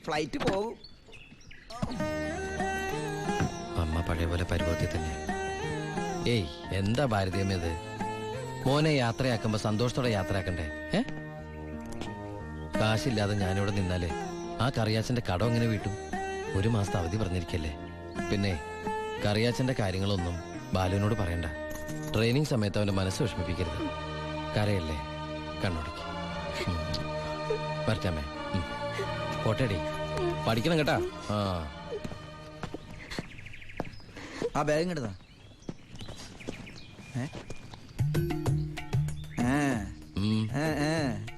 Flight പോകും. അമ്മ പഴയ പോലെ പരിപാടി തന്നെ. ഏയ് എന്താ ഭാരതീയമേത്? മോനെ യാത്രയാക്കുമ്പോ സന്തോഷത്തോടെ യാത്രയാക്കണ്ടേ? കാശില്ലാതെ ഞാനിവിടെ നിന്നാലേ ആ കറിയാച്ചന്റെ കടം എങ്ങനെ വീട്ടും? 1 മാസത്തെ അവധി പറഞ്ഞിരിക്കല്ലേ. പിന്നെ കറിയാച്ചന്റെ കാര്യങ്ങളൊന്നും ബാലുവിനോട് പറയണ്ട. ട്രെയിനിങ് സമയത്ത് അവന്റെ മനസ്സ് വിഷമിപ്പിക്കരുത്. കരയല്ലേ, കണ്ണോടിക്ക്. വരച്ചാമേ, പോട്ടേടി, പഠിക്കണം കേട്ടാ. ആ ബാഗ് കണ്ടതാ.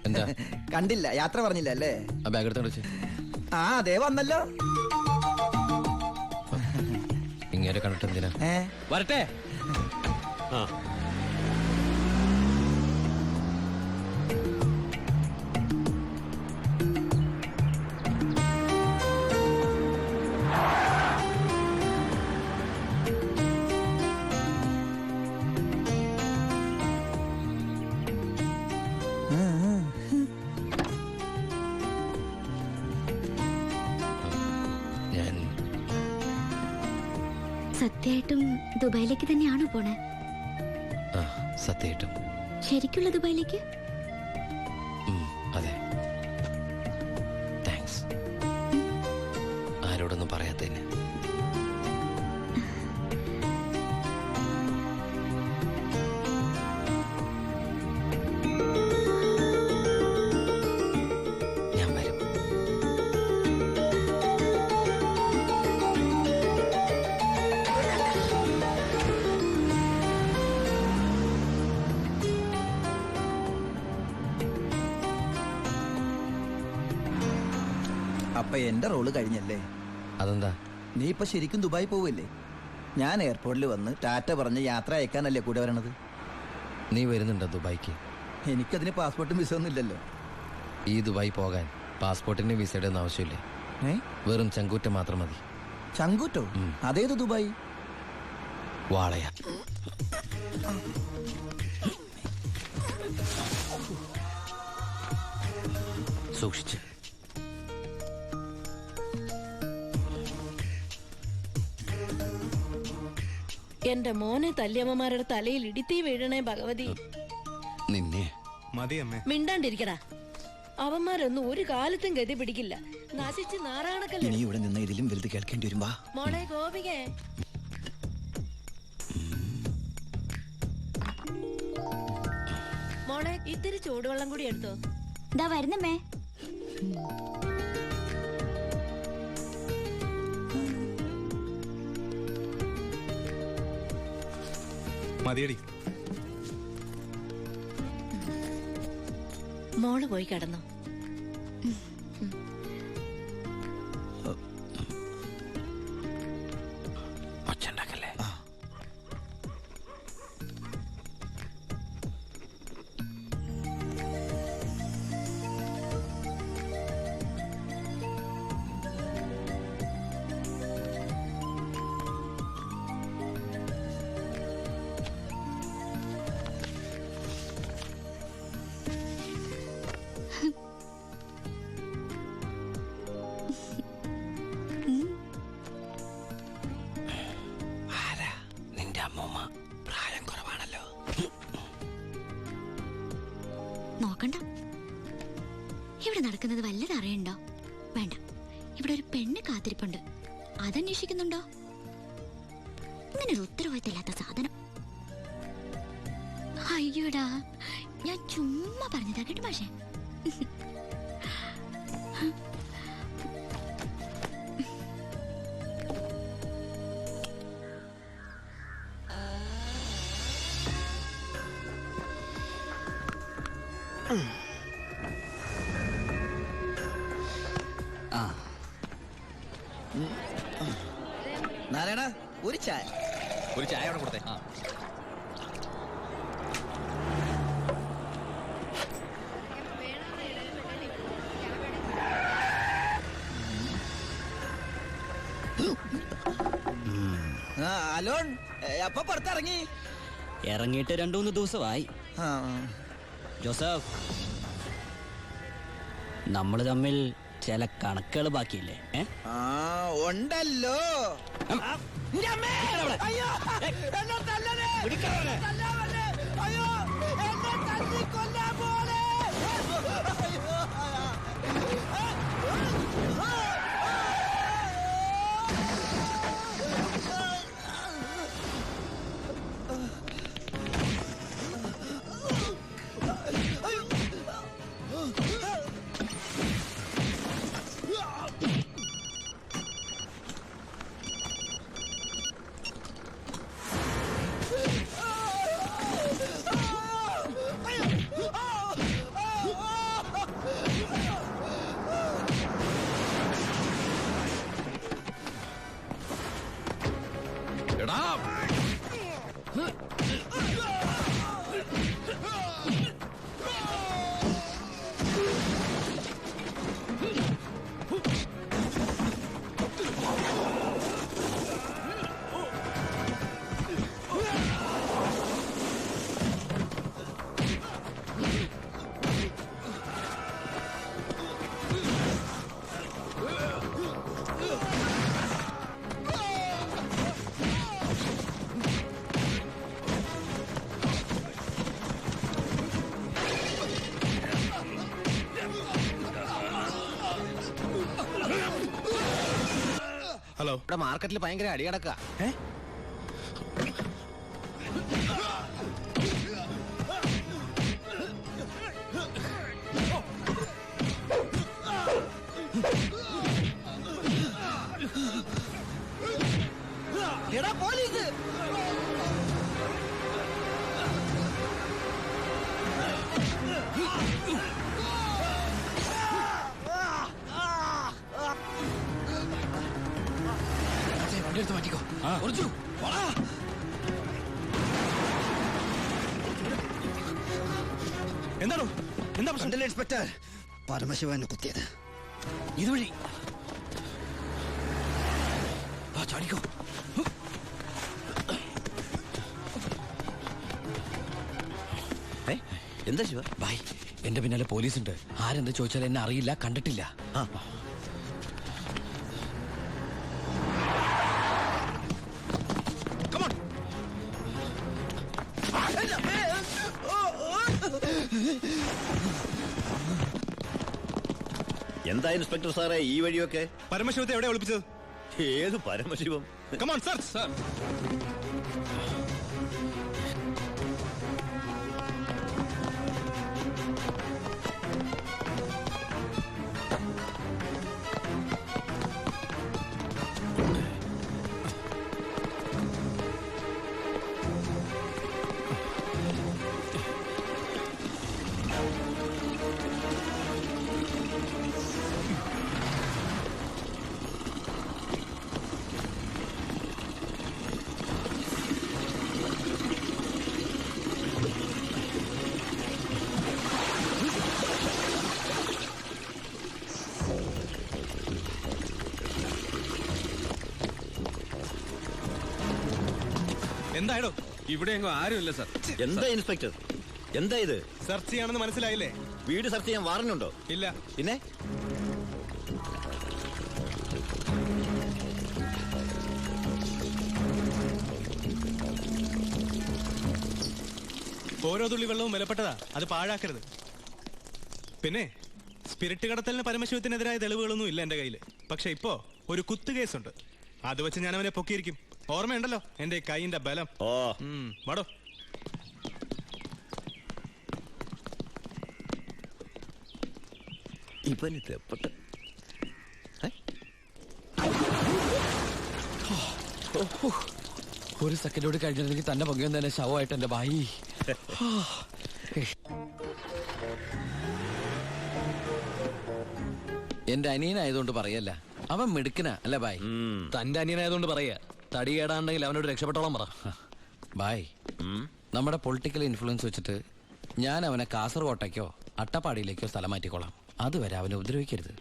എന്താ കണ്ടില്ല, യാത്ര പറഞ്ഞില്ല അല്ലേ? ആ ബാഗ് എടുത്തോണ്ട് ആ അതേ വന്നല്ലോ. ഇങ്ങനെ കണ്ടിട്ട് എന്തിനാ? വരട്ടെ. സത്യമായിട്ടും ദുബായിലേക്ക് തന്നെയാണോ പോണേ? സത്യമായിട്ടും. ശരിക്കുള്ള ദുബായിലേക്ക്? അതെ. താങ്ക്സ്. ആരോടൊന്നും പറയാത്തതിന്. ഞാൻ വരും. അപ്പൊ എന്റെ റോള് കഴിഞ്ഞല്ലേ? അതെന്താ? നീ ഇപ്പൊ ശരിക്കും ദുബായി പോവല്ലേ? ഞാൻ എയർപോർട്ടിൽ വന്ന് ടാറ്റ പറഞ്ഞ് യാത്ര അയക്കാനല്ലേ കൂടെ വരണത്? നീ വരുന്നുണ്ടോ ദുബായിക്ക്? എനിക്കതിന് പാസ്പോർട്ടും വിസ ഒന്നും ഇല്ലല്ലോ. ഈ ദുബായി പോകാൻ പാസ്പോർട്ടിന്റെ വിസയുടെ ഒന്നും ആവശ്യമില്ലേ. വെറും ചങ്കൂറ്റം മാത്രം മതി. ചങ്കൂറ്റോ? അതേത് ദുബായി? വാളയ. സൂക്ഷിച്ച്. എന്റെ മോനെ തല്ലിയമ്മമാരുടെ തലയിൽ ഇടിത്തീ വീഴണേ ഭഗവതി. നിന്നെ മിണ്ടാണ്ടിരിക്കടാ. അവന്മാരൊന്നും ഒരു കാലത്തും ഗതി പിടിക്കില്ല. നശിച്ച് നാറാണക്കല്ലേ. നീ ഇവിടെ നിന്ന് ഇതിലും വലുത് കേൾക്കേണ്ടി വരുമ്പോ മോളെ ഗോപികേ, മോളെ ഇത്തിരി ചൂടുവെള്ളം കൂടി എടുത്തോ. ദാ വരുന്നമ്മേ. മതിയടി. മോള് പോയി കിടന്നോ. ഒച്ചണ്ടാക്കല്ലേ. പ്രായം കുറവാണല്ലോ. നോക്കണ്ട. ഇവിടെ നടക്കുന്നത് വല്ലത് അറിയണ്ടോ? വേണ്ട. ഇവിടെ ഒരു പെണ്ണ് കാത്തിരിപ്പുണ്ട്. അതന്വേഷിക്കുന്നുണ്ടോ? ഇങ്ങനെ ഒരു ഉത്തരവാദിത്തമില്ലാത്ത സാധനം. അയ്യോടാ, ഞാൻ ചുമ്മാ പറഞ്ഞതാ കേട്ടോ പക്ഷേ. നാരായണ, ഒരു ചായ. ഒരു ചായ അവിടെ കൊടുത്തേ. അലോൺ അപ്പൊ പുറത്തിറങ്ങി? ഇറങ്ങിയിട്ട് 2-3 ദിവസമായി. ആ ജോസഫ്, നമ്മൾ തമ്മിൽ ചില കണക്കുകൾ ബാക്കിയില്ലേ? ആ ഉണ്ടല്ലോ. ഹലോ, ഇവിടെ മാർക്കറ്റിൽ ഭയങ്കര അടി കിടക്കുക. എടാ പോലീസ്! വണ്ടി എടുത്ത് മാറ്റിക്കോ. എന്താണോ? എന്താ പ്രശ്നം? ഇൻസ്പെക്ടർ, പരമശിവനെ കുത്തിയത് ഇതുവഴി ചാടിക്കോ. എന്താ ശിവ? ബായ്, എന്റെ പിന്നാലെ പോലീസുണ്ട്. ആരെന്ത് ചോദിച്ചാൽ എന്നെ അറിയില്ല, കണ്ടിട്ടില്ല. എന്താ ഇൻസ്പെക്ടർ സാറേ ഈ വഴിയൊക്കെ? പരമശിവത്തെ എവിടെ ഒളിപ്പിച്ചത്? ഏത് പരമശിവം? Come on sir. സർ, എന്തായാലോ ഇവിടെ എങ്ങോ ആരുമില്ല സർ. എന്താ ഇൻസ്പെക്ടർ, എന്താ ഇത്? സെർച്ച് ചെയ്യാണെന്ന് മനസ്സിലായില്ലേ? വീട് സെർച്ച് ചെയ്യാൻ വാറന്റുണ്ടോ? ഇല്ല. പിന്നെ ഓരോ തുള്ളി വെള്ളവും വിലപ്പെട്ടതാ, അത് പാഴാക്കരുത്. പിന്നെ സ്പിരിറ്റ് കടത്തലിന് പരമശിവത്തിനെതിരായ തെളിവുകളൊന്നും ഇല്ല എന്റെ കയ്യില്. പക്ഷെ ഇപ്പോ ഒരു കുത്തു കേസുണ്ട്. അത് വെച്ച് ഞാൻ അവനെ പൊക്കിയിരിക്കും. ഓർമ്മയുണ്ടല്ലോ എന്റെ കൈയിന്റെ ബലം. ഓ വാടോ. ഇവനിത് എപ്പട്ട് ഒരു സെക്കൻഡ് കൂടി കഴിഞ്ഞിരുന്നെങ്കിൽ തന്നെ പൊങ്ങിയും തന്നെ ശവമായിട്ട് എന്റെ ബായി. എന്റെ അനിയനായതുകൊണ്ട് പറയല്ല, അവൻ മിടുക്കനാ അല്ല ബായ്. തന്റെ അനിയനായതുകൊണ്ട് പറയാ. തടി കേടാണ്ടെങ്കിൽ അവനോട് രക്ഷപ്പെട്ടോളം പറ. ബായ്, നമ്മുടെ പൊളിറ്റിക്കൽ ഇൻഫ്ലുവൻസ് വെച്ചിട്ട് ഞാൻ അവനെ കാസർകോട്ടേക്കോ അട്ടപ്പാടിയിലേക്കോ സ്ഥലം മാറ്റിക്കോളാം. അതുവരെ അവനെ ഉപദ്രവിക്കരുത്.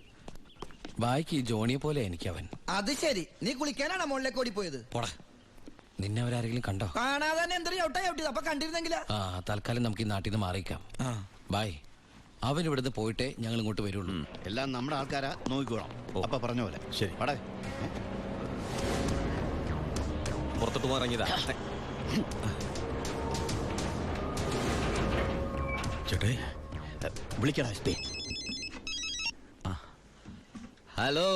ബായ്ക്ക് ഈ ജോണിയെ പോലെ എനിക്ക് അവൻ. അത് ശരി, നീ കുളിക്കാനാണോ മുകളിലേക്ക് ഓടിപ്പോയത്? പോടാ, നിന്നെ അവരാരെങ്കിലും കണ്ടോ? കാണാതെ തന്നെ എന്തൊരു ചവിട്ടിയത്. അപ്പൊ കണ്ടിരുന്നെങ്കിലാ. തൽക്കാലം നമുക്ക് ഈ നാട്ടിൽ നിന്ന് മാറിയിക്കാം. ബായ്, അവൻ ഇവിടുന്ന് പോയിട്ടേ ഞങ്ങൾ ഇങ്ങോട്ട് വരുള്ളൂ. എല്ലാം നമ്മുടെ ആൾക്കാരാ, നോക്കിക്കോളാം. അപ്പൊ പറഞ്ഞ പോലെ ശരി. പടേ പുറത്തോട്ട് ഇറങ്ങിയതാ. ചേട്ടേ വിളിക്കടാ എസ്പി. ഹലോ,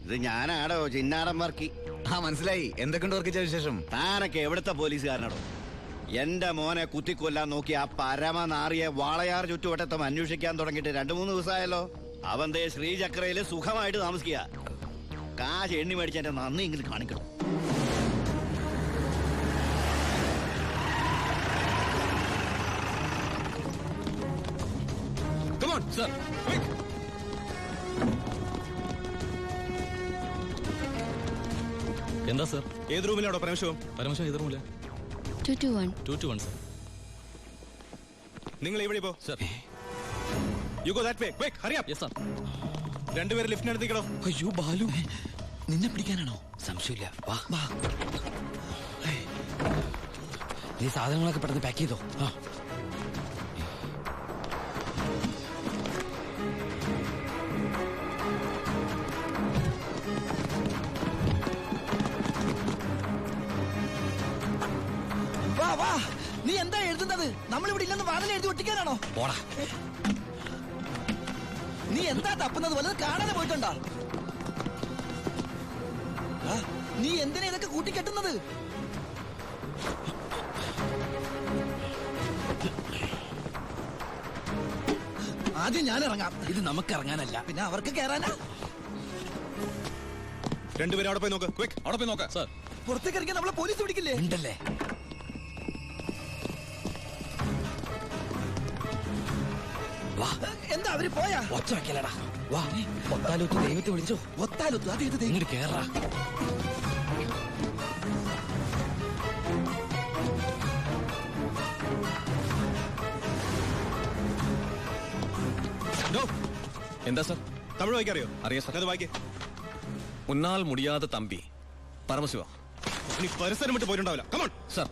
ഇത് ഞാനാടോ ചിന്നാടൻ വർക്കി. മനസ്സിലായി. എന്തൊക്കെയുണ്ട് വർക്കിച്ച വിശേഷം? താനൊക്കെ എവിടുത്തെ പോലീസുകാരനാടോ? എന്റെ മോനെ കുത്തിക്കൊല്ലാൻ നോക്കി ആ പരമനാറിയെ വാളയാർ ചുറ്റുവട്ടത്തും അന്വേഷിക്കാൻ തുടങ്ങിയിട്ട് 2-3 ദിവസമായല്ലോ. അവൻ ദേ ശ്രീചക്രയില് സുഖമായിട്ട് താമസിക്കുക. കാശ് എണ്ണി മേടിച്ച എന്റെ നന്ദി ഇങ്ങനെ കാണിക്കണം. Come on, sir. Quick. എന്താ സർ? ഏത് റൂമിലാണോ പരമശിവം? പരമശിവം ഏത് റൂമില്ല? 221. 221 സർ. നിങ്ങൾ ഇവിടെ പോ. Sir. You go that way. Quick, hurry up. Yes sir. രണ്ടുപേരും ലിഫ്റ്റിനടുത്തേക്കടോ. അയ്യോ ബാലു, നിന്നെ പിടിക്കാനാണോ? സംശയമില്ല, വാ വാ. നീ സാധനങ്ങളൊക്കെ പെട്ടെന്ന് പാക്ക് ചെയ്തോ. ആ വാ വാ. നീ എന്താ എഴുതുന്നത്? നമ്മളിവിടെ ഇല്ലെന്ന് വാതിൽ എഴുതി ഒട്ടിക്കാനാണോ? പോടാ. നീ എന്താ തപ്പുന്നത്? വല്ലത് കാണാതെ പോയിട്ടുണ്ടോ? നീ എന്തിനാ ഇതൊക്കെ കൂട്ടിക്കെട്ടുന്നത്? ആദ്യം ഞാൻ ഇറങ്ങാം. ഇത് നമുക്ക് ഇറങ്ങാനല്ല, പിന്നെ അവർക്ക് കയറാനാ. രണ്ടുപേരും അവിടെ പോയി നോക്ക്. ക്വിക്ക്, അവിടെ പോയി നോക്ക്. സർ. പുറത്തേക്ക് ഇറങ്ങിയാൽ നമ്മളെ പോലീസ് പിടിക്കില്ലേ? ഉണ്ടല്ലേ? വാ. എന്താ അവര് പോയാ? ഒച്ച വെക്കലടാ. വാ. ഒത്താലൊത്ത് ദൈവത്തെ വിളിച്ചോ. ഒത്താലൊത്തു അത് ഇത് ഇങ്ങോട്ട് കേറാ. എന്താ സർ? തമിഴ് വായിക്കറിയോ? അറിയാം സർ. അത് വായിക്കേ. ഉന്നാൽ മുടിയാതെ തമ്പി പരമശിവ. നീ പരിസരം വിട്ട് പോയിട്ടുണ്ടാവില്ല. Come on sir.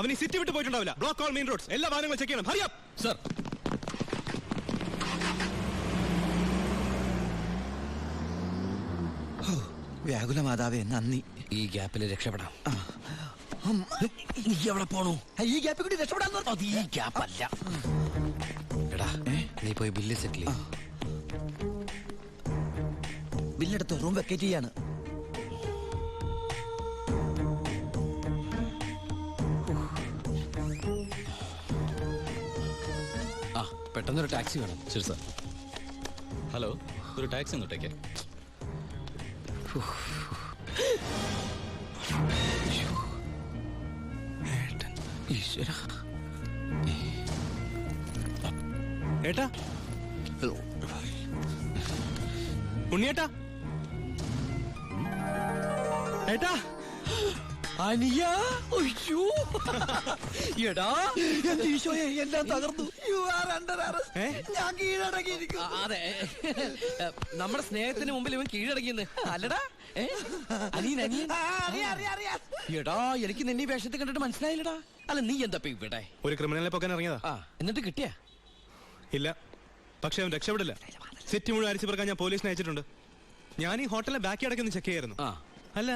അവൻ ഈ സിറ്റി വിട്ട് പോയിട്ടുണ്ടാവില്ല. ബ്ലോക്ക് ഓൾ മെയിൻ റോഡ്സ്, എല്ലാ വാഹനങ്ങളും ചെക്ക് ചെയ്യണം. Hurry up sir. വ്യാകുല മാതാവേ നന്ദി. ഈ ഗ്യാപ്പിൽ രക്ഷപ്പെടാം. നീ എവിടെ പോണു? ഈ ഗ്യാപ്പിൽ കൂടി രക്ഷപ്പെടാൻ അത് ഈ ഗ്യാപ്പല്ല. എടാ, നീ പോയി ബില്ല് സെറ്റിൽ ചെയ്യ്. ബില്ലെടുത്ത് റൂം വെക്കേറ്റ് ചെയ്യാണ്. ആ, പെട്ടെന്നൊരു ടാക്സി വേണം. ശരി സർ. ഹലോ, ഒരു ടാക്സി ഇങ്ങോട്ടേക്ക്. ഈശ്വരാ. ഏട്ടാ, ഉണ്ണിയേട്ടാ, ഏട്ടാ, അനിയ. അയ്യോ. എടാ, എന്റെ ഈശോയെ, എല്ലാം തകർന്നു. You are under arrest. ഞാൻ കീഴടങ്ങിയിരിക്കുന്നു. അതെ, നമ്മുടെ സ്നേഹത്തിന് മുമ്പിൽ ഇവൻ കീഴടങ്ങിയെന്ന് അല്ലടാ. അനിയൻ അനിയൻ. എടാ, എനിക്ക് നിന്നെ ഈ വേഷത്തെ കണ്ടിട്ട് മനസ്സിലായില്ലടാ. അല്ല, നീ എന്താ ഇവിടെ? ഒരു ക്രിമിനലിനെ പോക്കാൻ ഇറങ്ങിയതാ. എന്നിട്ട് കിട്ടിയ? ഇല്ല, പക്ഷെ അവൻ രക്ഷപ്പെടില്ല. സിറ്റി മുഴുവൻ അരിച്ചു പറക്കാൻ ഞാൻ പോലീസിനെ അയച്ചിട്ടുണ്ട്. ഞാൻ ഈ ഹോട്ടലിലെ ബാക്കി അടക്കൊന്ന് ചെക്ക് ചെയ്യായിരുന്നു. അല്ല,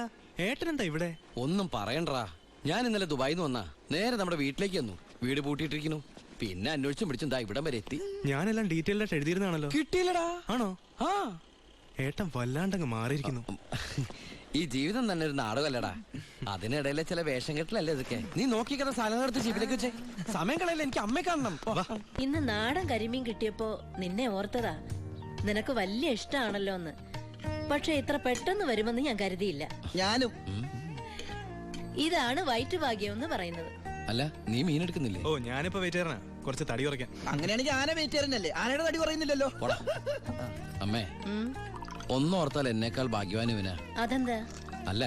ഏട്ടൻ എന്താ ഇവിടെ? ഒന്നും പറയണ്ടാ. ഞാൻ ഇന്നലെ ദുബായിന്ന് വന്നാ നേരെ നമ്മുടെ വീട്ടിലേക്ക് വന്നു. വീട് പൂട്ടിയിട്ടിരിക്കുന്നു. പിന്നെ അന്വേഷിച്ചും പിടിച്ചും ദാ ഇവിടം വരെ എത്തി. ഞാനെല്ലാം ഡീറ്റെയിൽഡ് ആയിട്ട് എഴുതിയിരുന്നാണല്ലോ. കിട്ടിയില്ലടാ. ആണോ? ആ, ഏട്ടൻ വല്ലാണ്ടങ്ങ് മാറിയിരിക്കുന്നു. ഈ ജീവിതം തന്നെ ഒരു നാടകമല്ലടാ. അതിനിടയിലെ ചില വേഷം കെട്ടിലല്ലേ ഇതൊക്കെ. നീ നോക്കിക്കുന്ന സാധനം എടുത്ത് ജീവിതത്തിലേക്ക് വെച്ചേ. സമയം കളയല്ല, എനിക്ക് അമ്മയെ കാണണം. ഇന്ന് നാടൻ കരിമീൻ കിട്ടിയപ്പോ നിന്നെ ഓർത്തതാ. നിനക്ക് വലിയ ഇഷ്ടമാണല്ലോ എന്ന്. പക്ഷെ ഇത്ര പെട്ടെന്ന് വരുമെന്ന് ഞാൻ കരുതിയില്ല. ഞാനും ഇതാണ് വയറ്റുഭാഗ്യം എന്ന് പറയുന്നത്. അല്ല നീ മീൻ എടുക്കുന്നില്ലേ? ഓ ഞാനിപ്പോ വെയിറ്റേറിനാ, കുറച്ച് തടി കുറയ്ക്കാൻ. അങ്ങനെയാണെങ്കിൽ ആന വെയിറ്റ് ചെയ്യുന്നല്ലേ, ആനയുടെ തടി പറയുന്നില്ലല്ലോ. പോടാ. അമ്മേ, ഒന്നോർത്താൽ എന്നേക്കാൾ ഭാഗ്യവാൻ ഇവനാ. അതെന്താ? അല്ല,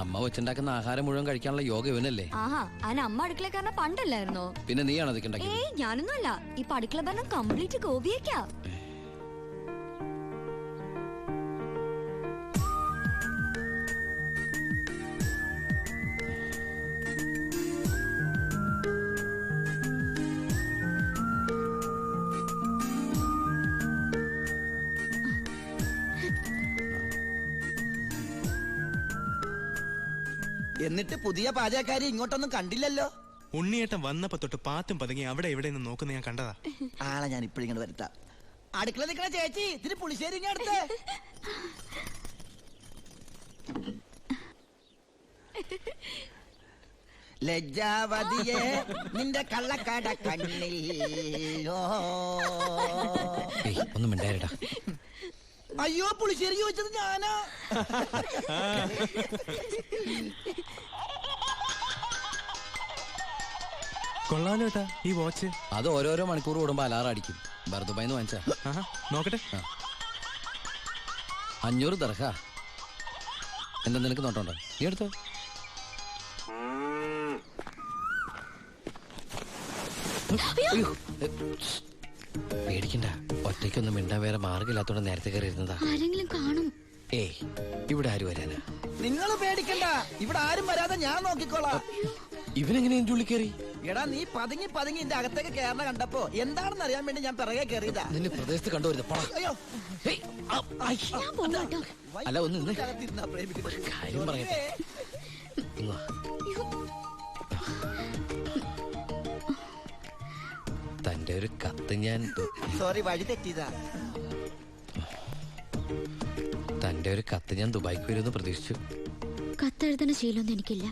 അമ്മ വെച്ചുണ്ടാക്കുന്ന ആഹാരം മുഴുവൻ കഴിക്കാനുള്ള യോഗ ഇവനല്ലേ? ആഹാ, അതിന് അമ്മ അടുക്കളക്കാരനെ പണ്ടല്ലായിരുന്നോ? പിന്നെ നീയാണോ അതൊക്കെ ഉണ്ടാക്കിയത്? ഏയ്, ഞാനൊന്നുമല്ല. ഇപ്പൊ അടുക്കള ഭരണം കംപ്ലീറ്റ് ഗോപിയേക്കാ. എന്നിട്ട് പുതിയ പാചകക്കാരി ഇങ്ങോട്ടൊന്നും കണ്ടില്ലല്ലോ. ഉണ്ണിയേട്ടൻ വന്നപ്പോ തൊട്ട് പാത്തും പതുങ്ങി അവിടെ എവിടെ നിന്ന് നോക്കുന്ന ഞാൻ കണ്ടതാ. ആളെ ഞാൻ ഇപ്പോഴിങ്ങനെ വരുത്താം. അടുക്കള നിൽക്കണ ചേച്ചി, ഇതിന് പുളിശ്ശേരി ഇങ്ങ് അടുത്ത്. ലജ്ജാവതിയെ നിന്റെ കള്ളക്കട കണ്ണിൽ. ഏയ്, ഒന്നും മിണ്ടായിരടാ. അയ്യോ, പുളിശ്ശേരി ചോദിച്ചത് ഞാനാ. കൊള്ളാലോ ഏട്ടാ ഈ വാച്ച്. അത് ഓരോരോ മണിക്കൂർ കൂടുമ്പോ അലാറം അടിക്കും. ബർദുബായിന്ന് വാങ്ങിച്ചാ. നോക്കട്ടെ. 500 ദർഹ. എന്താ നിനക്ക് നോട്ടോണ്ടോ? നീ എടുത്തോ. അയ്യോ, പേടിക്കണ്ട. ഒറ്റയ്ക്കൊന്നും മിണ്ടാൻ വേറെ മാർഗമില്ലാത്തോണ്ട് നേരത്തെ കയറി ഇരുന്നതാ. ആരെങ്കിലും കാണും. ഏയ്, ഇവിടെ ആര് വരാനാ? നിങ്ങൾ പേടിക്കണ്ട, ഇവിടെ ആരും വരാതെ ഞാൻ നോക്കിക്കോളാം. ഇവനെങ്ങനെ എന്റെ ഉള്ളിൽ കയറി? എടാ, നീ പതുങ്ങി പതുങ്ങി എന്റെ അകത്തേക്ക് കയറണ കണ്ടപ്പോ എന്താണെന്ന് അറിയാൻ വേണ്ടി ഞാൻ പിറകെ കയറിയതാ. നിന്നെ പ്രദേശത്ത് കണ്ടുവരുന്നത്. പോടാ. അയ്യോ, ഹേയ്, ആ, ഐ. ഞാൻ പോകട്ടോ. അല്ല, ഒന്ന് നിന്ന്. അകത്തിരുന്നാ പ്രേമിക്കുന്നത്. കാര്യം പറയട്ടെ. ഇങ്ങ് വാ. തന്റെ ഒരു കത്ത് ഞാൻ സോറി, വഴി തെറ്റിയതാ. തന്റെ ഒരു കത്ത് ഞാൻ ദുബായിക്ക് വരുമെന്ന് പ്രതീക്ഷിച്ചു. കത്തെഴുതുന്ന ശീലമൊന്നും എനിക്കില്ല.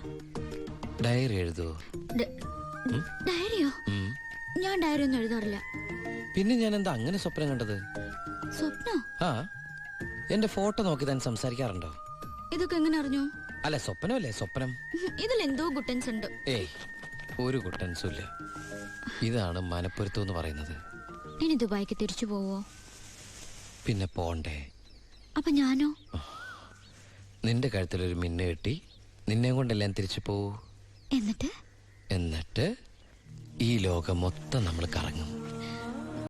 ഡയറി എഴുതുവോ? ഡയറിയോ? ഞാൻ ഡയറി ഒന്നും എഴുതാറില്ല. പിന്നെ ഞാൻ എന്താ അങ്ങനെ സ്വപ്നം കണ്ടത്? സ്വപ്നോ? ആ, എന്റെ ഫോട്ടോ നോക്കി താൻ സംസാരിക്കാറുണ്ടോ? ഇതൊക്കെ എങ്ങനെ അറിഞ്ഞു? അല്ല, സ്വപ്നമല്ലേ സ്വപ്നം. ഇതിലെന്തോ ഗുട്ടൻസ് ഉണ്ട്. ഏയ്, ഒരു കുട്ടൻസും ഇല്ല. ഇതാണ് മനപ്പൊരുത്തം എന്ന് പറയുന്നത്. ഇനി ദുബായിക്ക് തിരിച്ചു പോവോ? പിന്നെ പോണ്ടേ? അപ്പൊ ഞാനോ? നിന്റെ കഴുത്തിലൊരു മിന്നു കെട്ടി നിന്നെ കൊണ്ടെല്ലാം തിരിച്ചു പോവൂ. എന്നിട്ട് എന്നിട്ട് ഈ ലോകം മൊത്തം നമ്മൾ കറങ്ങും.